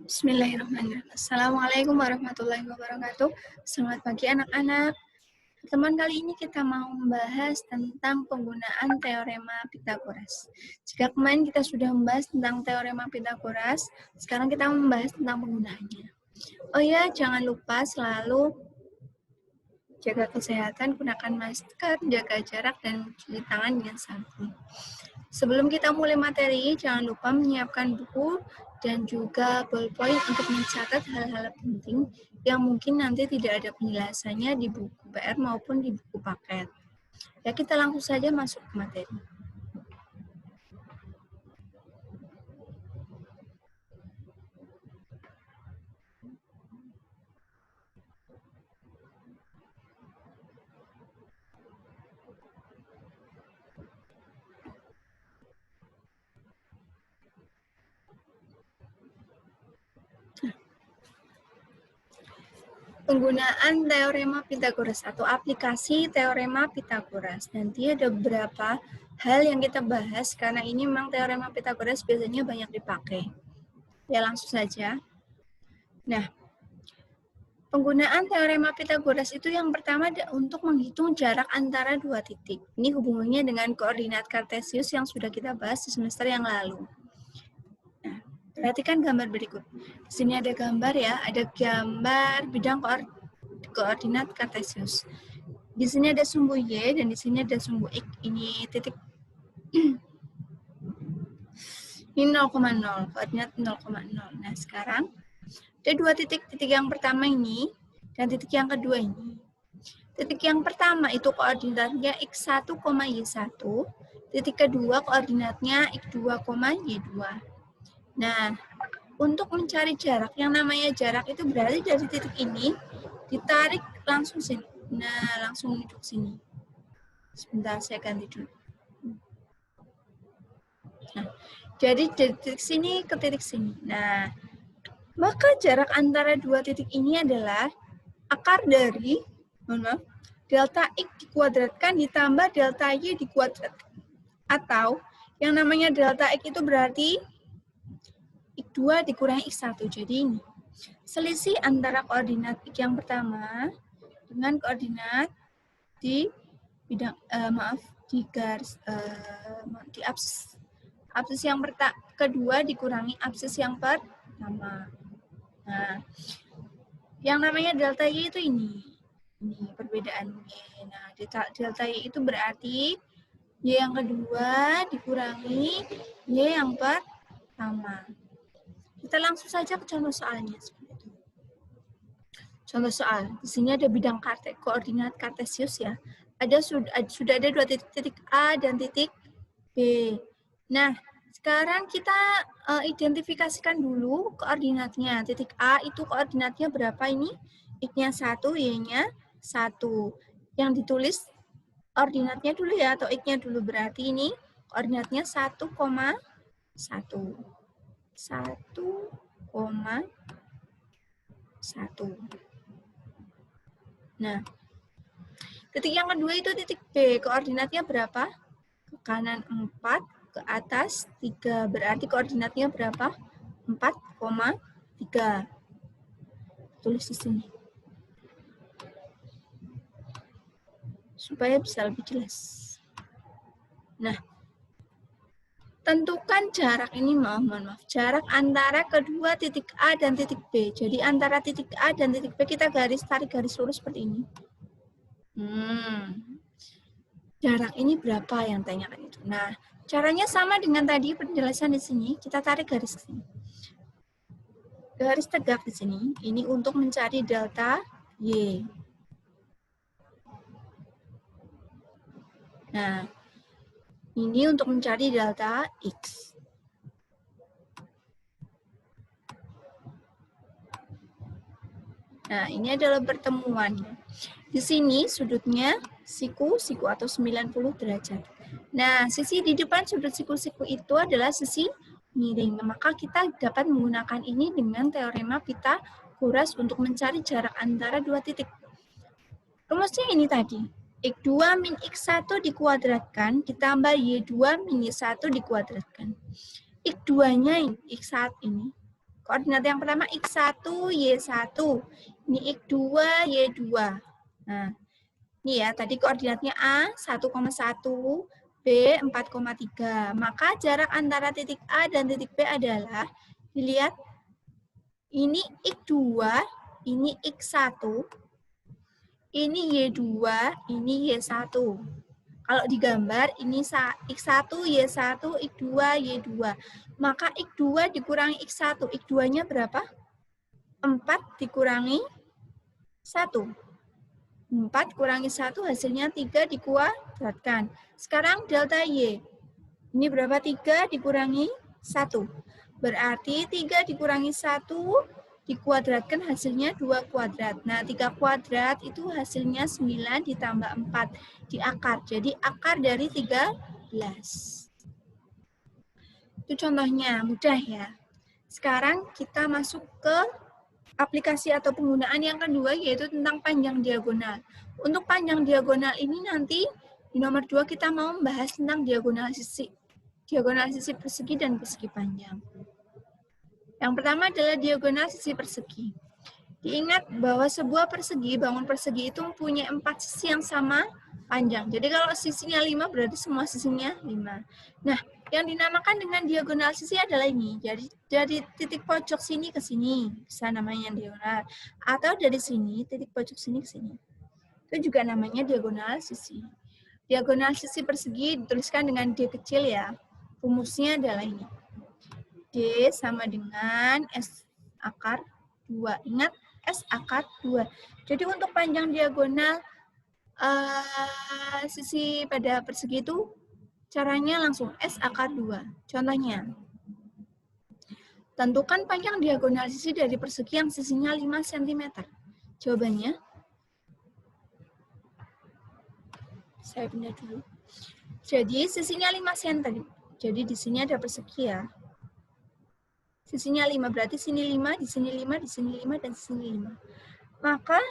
Bismillahirrahmanirrahim. Assalamualaikum warahmatullahi wabarakatuh. Selamat pagi anak-anak. Teman kali ini kita mau membahas tentang penggunaan teorema Pythagoras. Jika kemarin kita sudah membahas tentang teorema Pythagoras, sekarang kita membahas tentang penggunaannya. Oh ya, jangan lupa selalu jaga kesehatan, gunakan masker, jaga jarak, dan cuci tangan dengan sabun. Sebelum kita mulai materi, jangan lupa menyiapkan buku dan juga ballpoint untuk mencatat hal-hal penting yang mungkin nanti tidak ada penjelasannya di buku PR maupun di buku paket. Ya, kita langsung saja masuk ke materi. Penggunaan teorema Pythagoras atau aplikasi teorema Pythagoras. Nanti ada beberapa hal yang kita bahas karena ini memang teorema Pythagoras biasanya banyak dipakai. Ya, langsung saja. Nah, penggunaan teorema Pythagoras itu yang pertama untuk menghitung jarak antara dua titik. Ini hubungannya dengan koordinat Kartesius yang sudah kita bahas di semester yang lalu. Nah, perhatikan gambar berikut. Di sini ada gambar ya, ada gambar bidang koordinat Kartesius. Di sini ada sumbu Y dan di sini ada sumbu X. Ini titik ini 0,0, koordinat 0,0. Nah, sekarang ada dua titik yang pertama ini dan titik yang kedua ini. Titik yang pertama itu koordinatnya X1, Y1. Titik kedua koordinatnya X2, Y2. Nah, untuk mencari jarak, yang namanya jarak itu berarti dari titik ini ditarik langsung sini. Nah, langsung menuju ke sini. Sebentar, saya ganti dulu. Nah, jadi dari titik sini ke titik sini. Nah, maka jarak antara dua titik ini adalah akar dari, delta X dikuadratkan ditambah delta Y dikuadratkan. Atau, yang namanya delta X itu berarti X2 dikurangi X1. Jadi ini, selisih antara koordinat X yang pertama dengan koordinat di bidang, di garis, di absis. Absis yang kedua dikurangi absis yang pertama. Nah, yang namanya delta Y itu ini perbedaannya. Nah, delta Y itu berarti Y yang kedua dikurangi Y yang pertama. Kita langsung saja ke contoh soalnya. Contoh soal, di sini ada bidang koordinat Kartesius ya. Sudah ada dua titik A dan titik B. Nah, sekarang kita identifikasikan dulu koordinatnya. Titik A itu koordinatnya berapa ini? X-nya 1, Y-nya 1. Yang ditulis koordinatnya dulu ya, atau X-nya dulu. Berarti ini koordinatnya 1,1. 1,1. Nah, titik yang kedua itu titik B. Koordinatnya berapa? Ke kanan 4, ke atas 3. Berarti koordinatnya berapa? 4,3. Tulis di sini. Supaya bisa lebih jelas. Nah, tentukan jarak ini, maaf, jarak antara kedua titik A dan titik B. Jadi antara titik A dan titik B kita tarik garis lurus seperti ini. Jarak ini berapa yang tanyakan itu. Nah, caranya sama dengan tadi penjelasan di sini. Kita tarik garis ke sini. Garis tegak di sini. Ini untuk mencari delta Y. Nah, ini untuk mencari delta X. Nah, ini adalah pertemuannya. Di sini sudutnya siku atau 90 derajat. Nah, sisi di depan sudut siku itu adalah sisi miring. Maka kita dapat menggunakan ini dengan teorema Pythagoras untuk mencari jarak antara dua titik. Rumusnya ini tadi. X2 min X1 dikuadratkan ditambah Y2 min Y1 dikuadratkan. X2-nya X1 ini. Koordinat yang pertama X1, Y1. Ini X2, Y2. Nah, ini ya, tadi koordinatnya A 1,1, B 4,3. Maka jarak antara titik A dan titik B adalah, dilihat, ini X2, ini X1, ini Y2, ini Y1. Kalau digambar, ini X1, Y1, X2, Y2. Maka X2 dikurangi X1. X2-nya berapa? 4 dikurangi 1. 4 kurangi 1 hasilnya 3 dikuadratkan. Sekarang delta Y. Ini berapa? 3 dikurangi 1. Berarti 3 dikurangi 1 dikuadratkan hasilnya 2 kuadrat. Nah, 3 kuadrat itu hasilnya 9 ditambah 4 di akar. Jadi akar dari 13. Itu contohnya, mudah ya. Sekarang kita masuk ke aplikasi atau penggunaan yang kedua, yaitu tentang panjang diagonal. Untuk panjang diagonal ini nanti di nomor 2 kita mau membahas tentang diagonal sisi persegi dan persegi panjang. Yang pertama adalah diagonal sisi persegi. Diingat bahwa sebuah persegi, bangun persegi itu mempunyai 4 sisi yang sama panjang. Jadi kalau sisinya 5 berarti semua sisinya 5. Nah, yang dinamakan dengan diagonal sisi adalah ini. Jadi dari titik pojok sini ke sini, bisa namanya diagonal. Atau dari sini, titik pojok sini ke sini. Itu juga namanya diagonal sisi. Diagonal sisi persegi dituliskan dengan D kecil ya. Rumusnya adalah ini. D sama dengan S akar 2. Ingat, S akar 2. Jadi untuk panjang diagonal sisi pada persegi itu caranya langsung S akar 2. Contohnya, tentukan panjang diagonal sisi dari persegi yang sisinya 5 cm. Jawabannya, saya pindah dulu. Jadi sisinya 5 cm. Jadi di sini ada persegi ya. Sisinya 5, berarti sini 5, di sini 5, di sini 5, dan di sini 5. Maka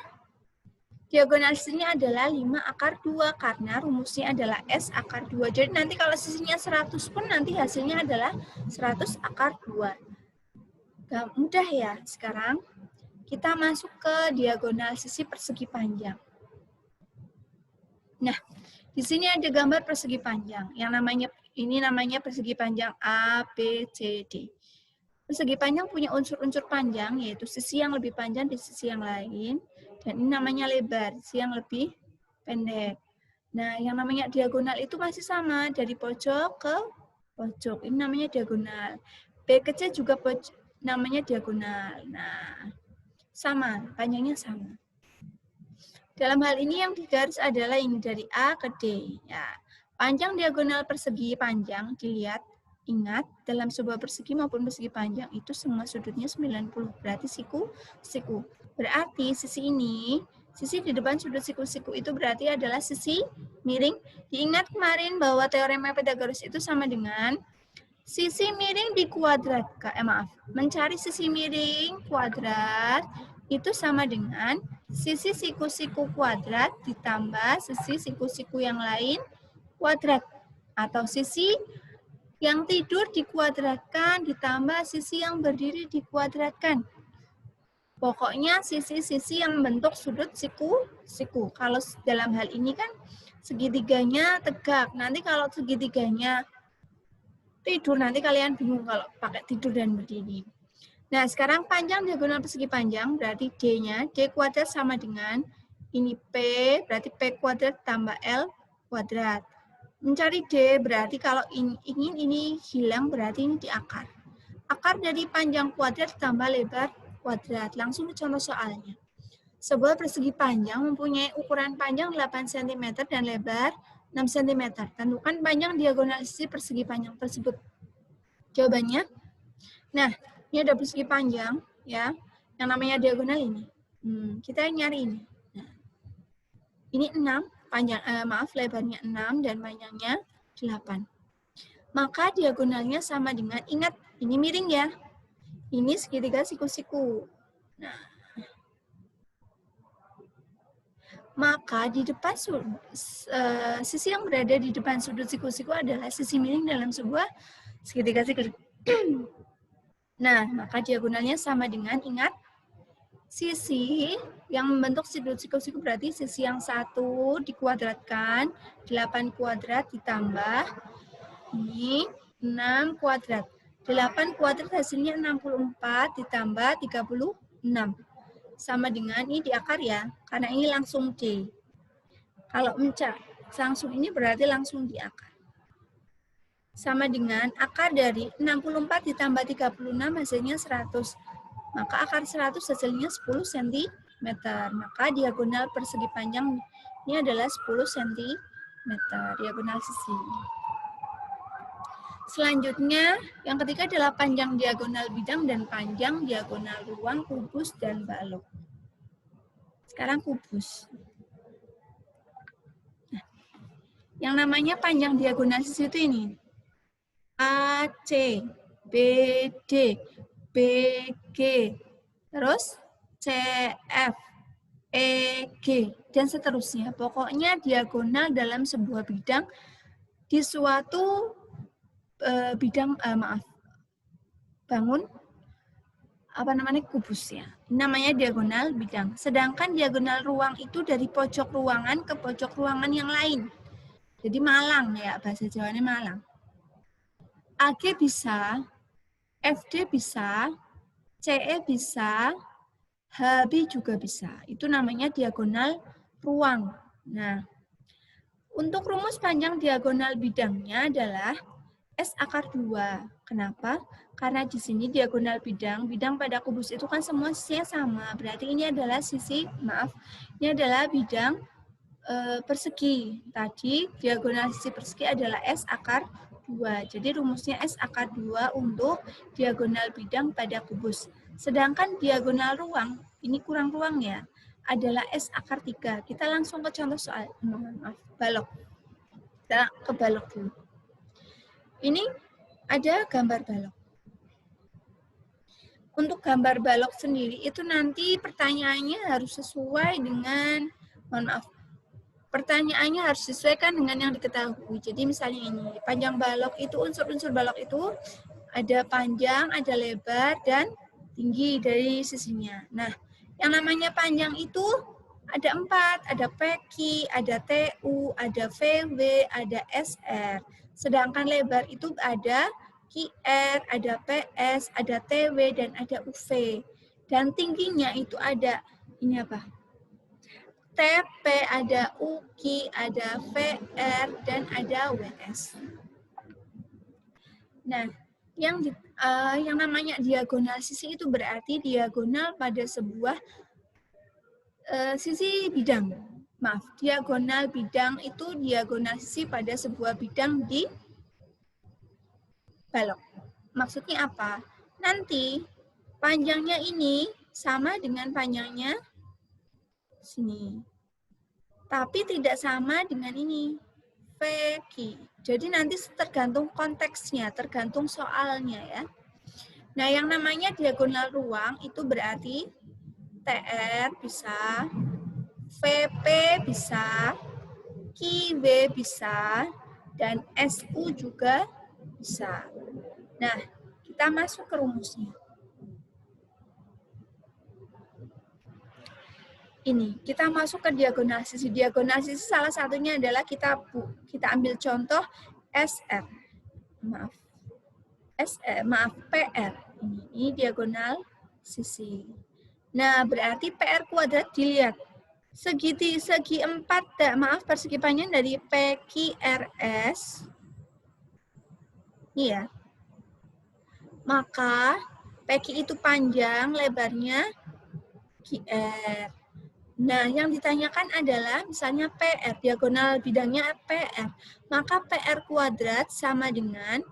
diagonal sisinya adalah 5 akar 2, karena rumusnya adalah S akar 2. Jadi nanti kalau sisinya 100 pun nanti hasilnya adalah 100 akar 2. Mudah ya. Sekarang kita masuk ke diagonal sisi persegi panjang. Nah, di sini ada gambar persegi panjang. Ini namanya persegi panjang A, B, C, D. Persegi panjang punya unsur-unsur panjang, yaitu sisi yang lebih panjang di sisi yang lain. Dan ini namanya lebar, sisi yang lebih pendek. Nah, yang namanya diagonal itu masih sama, dari pojok ke pojok. Ini namanya diagonal. B ke C juga namanya diagonal. Nah, sama, panjangnya sama. Dalam hal ini yang digaris adalah ini dari A ke D. Ya, panjang diagonal persegi panjang, dilihat, ingat, dalam sebuah persegi maupun persegi panjang itu semua sudutnya 90. Berarti siku. Berarti sisi ini, sisi di depan sudut siku-siku itu berarti adalah sisi miring. Diingat kemarin bahwa teorema Pythagoras itu sama dengan sisi miring dikuadratkan. Mencari sisi miring kuadrat itu sama dengan sisi siku-siku kuadrat ditambah sisi siku-siku yang lain kuadrat. Atau sisi yang tidur dikuadratkan ditambah sisi yang berdiri dikuadratkan. Pokoknya sisi-sisi yang membentuk sudut siku-siku. Kalau dalam hal ini kan segitiganya tegak. Nanti kalau segitiganya tidur, nanti kalian bingung kalau pakai tidur dan berdiri. Nah, sekarang panjang diagonal persegi panjang, berarti D-nya, D kuadrat sama dengan, ini P, berarti P kuadrat tambah L kuadrat. Mencari D, berarti kalau ingin ini hilang, berarti ini di akar. Akar dari panjang kuadrat tambah lebar kuadrat. Langsung ke contoh soalnya. Sebuah persegi panjang mempunyai ukuran panjang 8 cm dan lebar 6 cm. Tentukan panjang diagonal sisi persegi panjang tersebut. Jawabannya, nah, ini ada persegi panjang, ya, yang namanya diagonal ini. Kita nyari ini. Nah, ini 6, lebarnya 6 dan panjangnya 8. Maka diagonalnya sama dengan, ingat, ini miring ya. Ini segitiga siku-siku. Nah, maka di depan sisi yang berada di depan sudut siku-siku adalah sisi miring dalam sebuah segitiga siku. Nah, maka diagonalnya sama dengan, ingat, sisi yang membentuk siku-siku berarti sisi yang 1 dikuadratkan, 8 kuadrat ditambah ini 6 kuadrat. 8 kuadrat hasilnya 64 ditambah 36. Sama dengan ini di akar ya, karena ini langsung D. Kalau mencak langsung ini berarti langsung di akar. Sama dengan akar dari 64 ditambah 36 hasilnya 100. Maka akar 100 hasilnya 10 cm. Maka diagonal persegi panjang ini adalah 10 cm. Diagonal sisi. Selanjutnya, yang ketiga adalah panjang diagonal bidang dan panjang diagonal ruang, kubus, dan balok. Sekarang kubus. Nah, yang namanya panjang diagonal sisi itu ini. AC, BD, BG, terus CF, EG, dan seterusnya. Pokoknya diagonal dalam sebuah bidang di suatu bangun kubus ya. Namanya diagonal bidang. Sedangkan diagonal ruang itu dari pojok ruangan ke pojok ruangan yang lain. Jadi malang ya, bahasa Jawanya malang. AG bisa, FD bisa, CE bisa, HB juga bisa. Itu namanya diagonal ruang. Nah, untuk rumus panjang diagonal bidangnya adalah S akar 2. Kenapa? Karena di sini diagonal bidang pada kubus itu kan semua sisinya sama. Berarti ini adalah ini adalah bidang persegi. Tadi diagonal sisi persegi adalah S akar 2. Jadi rumusnya S akar 2 untuk diagonal bidang pada kubus. Sedangkan diagonal ruang, ini kurang ruang ya, adalah S akar 3. Kita langsung ke contoh soal, balok. Kita ke balok dulu. Ini ada gambar balok. Untuk gambar balok sendiri itu nanti pertanyaannya harus sesuai dengan, pertanyaannya harus disesuaikan dengan yang diketahui. Jadi misalnya ini, panjang balok itu, unsur-unsur balok itu ada panjang, ada lebar, dan tinggi dari sisinya. Nah, yang namanya panjang itu ada 4, ada PQ, ada TU, ada VW, ada SR. Sedangkan lebar itu ada QR, ada PS, ada TW, dan ada UV. Dan tingginya itu ada, ini apa? TP, ada UKI, ada VR, dan ada WS. Nah, yang namanya diagonal sisi itu berarti diagonal pada sebuah sisi bidang. Diagonal bidang itu diagonal sisi pada sebuah bidang di balok. Maksudnya apa? Nanti panjangnya ini sama dengan panjangnya sini. Tapi tidak sama dengan ini. VQ. Jadi nanti tergantung konteksnya, tergantung soalnya ya. Nah, yang namanya diagonal ruang itu berarti TR bisa, VP bisa, QW bisa, dan SU juga bisa. Nah, kita masuk ke rumusnya. Ini, kita masuk ke diagonal sisi. Diagonal sisi salah satunya adalah kita ambil contoh SR. PR. Ini diagonal sisi. Nah, berarti PR kuadrat dilihat. Segi 4, persegi panjang dari PQRS. Ini ya. Maka PQ itu panjang, lebarnya QR. Nah, yang ditanyakan adalah misalnya PR, diagonal bidangnya PR. Maka PR kuadrat sama dengan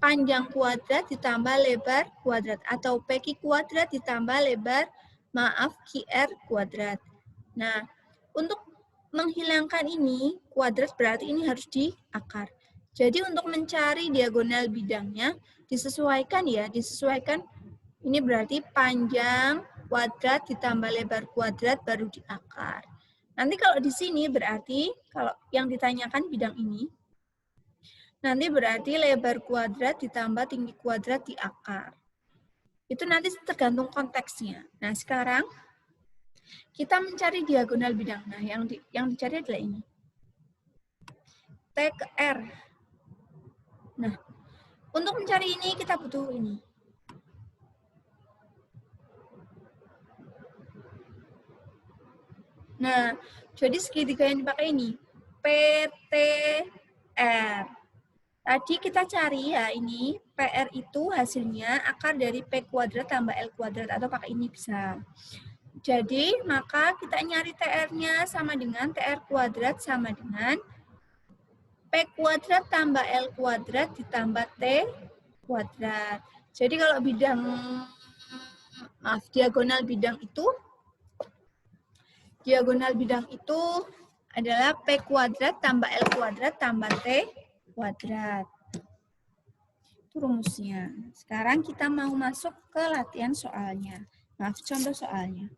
panjang kuadrat ditambah lebar kuadrat. Atau PQ kuadrat ditambah lebar, QR kuadrat. Nah, untuk menghilangkan ini, kuadrat berarti ini harus di akar. Jadi untuk mencari diagonal bidangnya, disesuaikan ya, disesuaikan. Ini berarti panjang kuadrat ditambah lebar kuadrat baru di akar. Nanti kalau di sini berarti kalau yang ditanyakan bidang ini, nanti berarti lebar kuadrat ditambah tinggi kuadrat di akar. Itu nanti tergantung konteksnya. Nah, sekarang kita mencari diagonal bidang. Nah, yang dicari adalah ini. T ke R. Nah, untuk mencari ini kita butuh ini. Nah, jadi segitiga yang dipakai ini. PTR. Tadi kita cari ya ini, PR itu hasilnya akar dari P kuadrat tambah L kuadrat, atau pakai ini bisa. Jadi, maka kita nyari TR-nya sama dengan TR kuadrat sama dengan P kuadrat tambah L kuadrat ditambah T kuadrat. Jadi kalau diagonal bidang itu adalah P kuadrat tambah L kuadrat tambah T kuadrat. Itu rumusnya. Sekarang kita mau masuk ke latihan soalnya. Contoh soalnya.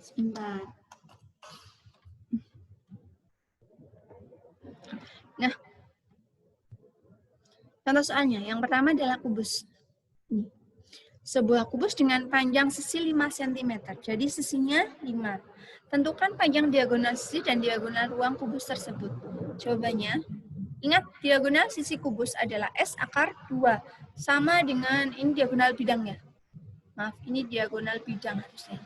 Sebentar. Nah, contoh soalnya. Yang pertama adalah kubus. Ini. Sebuah kubus dengan panjang sisi 5 cm. Jadi sisinya 5. Tentukan panjang diagonal sisi dan diagonal ruang kubus tersebut. Jawabannya, ingat diagonal sisi kubus adalah S akar 2. Sama dengan ini diagonal bidangnya. Maaf, ini diagonal bidang harusnya.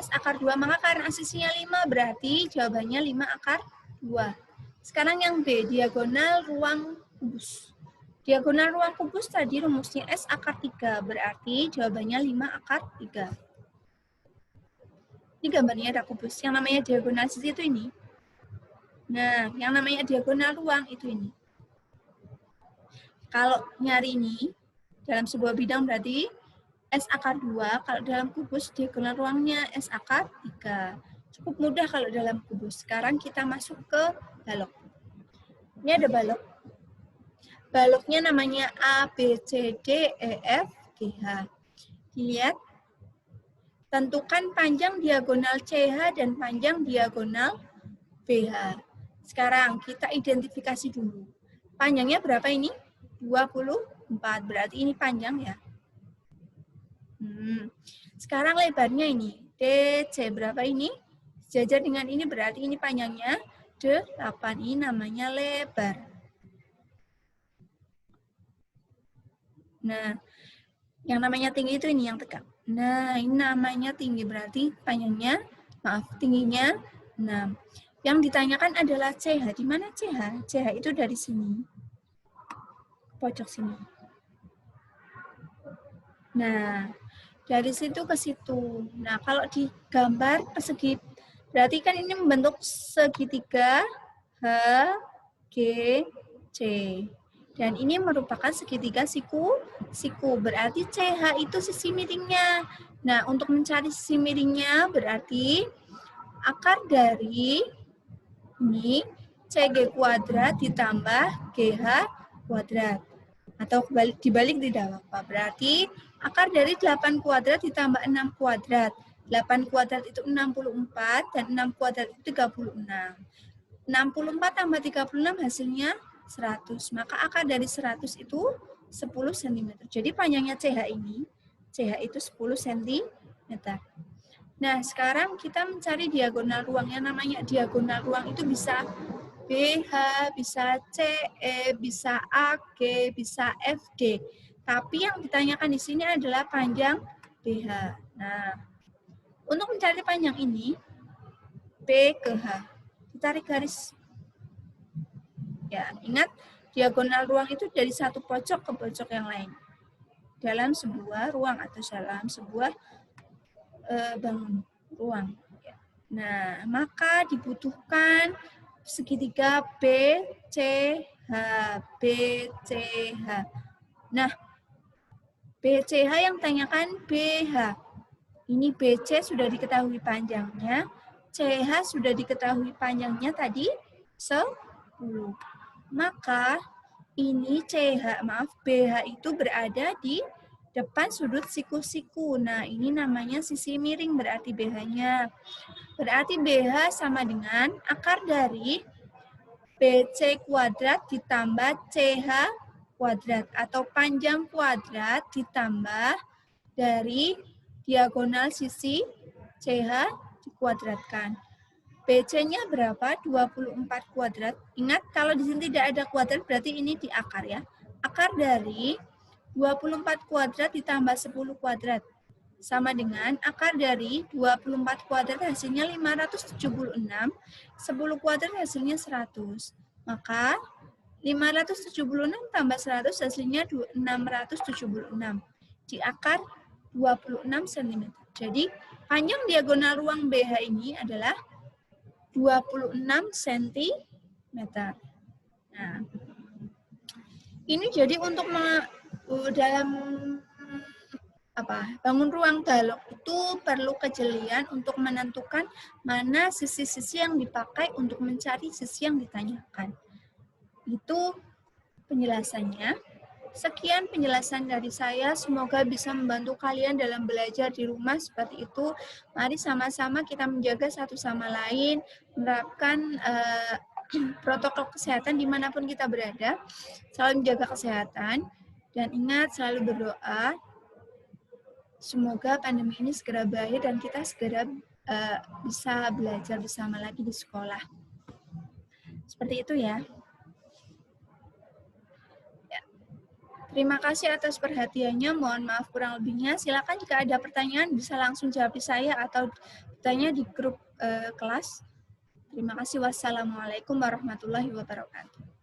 S akar 2, maka karena sisinya 5 berarti jawabannya 5 akar 2. Sekarang yang B, diagonal ruang kubus. Diagonal ruang kubus tadi rumusnya S akar 3, berarti jawabannya 5 akar 3. Ini gambarnya ada kubus, yang namanya diagonal sisi itu ini. Nah, yang namanya diagonal ruang itu ini. Kalau nyari ini, dalam sebuah bidang berarti S akar 2, kalau dalam kubus diagonal ruangnya S akar 3. Cukup mudah kalau dalam kubus. Sekarang kita masuk ke balok. Ini ada balok. Baloknya namanya A, B, C, D, E, F, G, H. Dilihat. Tentukan panjang diagonal CH dan panjang diagonal BH. Sekarang kita identifikasi dulu. Panjangnya berapa ini? 24. Berarti ini panjang ya. Sekarang lebarnya ini. DC berapa ini? Sejajar dengan ini berarti ini panjangnya 8. Ini namanya lebar. Nah, yang namanya tinggi itu ini yang tegak. Nah, ini namanya tinggi berarti panjangnya, tingginya 6. Yang ditanyakan adalah CH. Di mana CH? CH itu dari sini. Pojok sini. Nah, dari situ ke situ. Nah, kalau di gambar persegi, berarti kan ini membentuk segitiga H, G, C. Dan ini merupakan segitiga siku. Berarti CH itu sisi miringnya. Nah, untuk mencari sisi miringnya berarti akar dari ini CG kuadrat ditambah GH kuadrat. Atau dibalik tidak apa-apa. Berarti akar dari 8 kuadrat ditambah 6 kuadrat. 8 kuadrat itu 64 dan 6 kuadrat itu 36. 64 tambah 36 hasilnya 100. Maka akar dari 100 itu 10 cm. Jadi panjangnya CH itu 10 cm. Nah, sekarang kita mencari diagonal ruang. Yang namanya diagonal ruang itu bisa BH, bisa CE, bisa AG, bisa FD. Tapi yang ditanyakan di sini adalah panjang BH. Nah, untuk mencari panjang ini, B ke H. Ditarik garis. Ya, ingat diagonal ruang itu dari satu pojok ke pojok yang lain. Dalam sebuah ruang atau dalam sebuah bangun ruang. Nah, maka dibutuhkan segitiga BCH. BCH. Nah, BCH yang tanyakan BH. Ini BC sudah diketahui panjangnya, CH sudah diketahui panjangnya tadi 10. Maka ini BH itu berada di depan sudut siku-siku. Nah, ini namanya sisi miring berarti BH-nya. Berarti BH sama dengan akar dari BC kuadrat ditambah CH kuadrat atau panjang kuadrat ditambah dari diagonal sisi CH dikuadratkan. BC-nya berapa? 24 kuadrat. Ingat, kalau di sini tidak ada kuadrat, berarti ini di akar ya. Akar dari 24 kuadrat ditambah 10 kuadrat. Sama dengan akar dari 24 kuadrat hasilnya 576, 10 kuadrat hasilnya 100. Maka 576 tambah 100 hasilnya 676. Di akar 26 cm. Jadi panjang diagonal ruang BH ini adalah 26 cm. Nah, ini jadi untuk dalam bangun ruang balok itu perlu kejelian untuk menentukan mana sisi-sisi yang dipakai untuk mencari sisi yang ditanyakan. Itu penjelasannya. Sekian penjelasan dari saya, semoga bisa membantu kalian dalam belajar di rumah seperti itu. Mari sama-sama kita menjaga satu sama lain, menerapkan protokol kesehatan dimanapun kita berada, selalu menjaga kesehatan, dan ingat selalu berdoa, semoga pandemi ini segera berakhir dan kita segera bisa belajar bersama lagi di sekolah. Seperti itu ya. Terima kasih atas perhatiannya. Mohon maaf kurang lebihnya. Silakan jika ada pertanyaan bisa langsung jawab di saya atau bertanya di grup kelas. Terima kasih. Wassalamualaikum warahmatullahi wabarakatuh.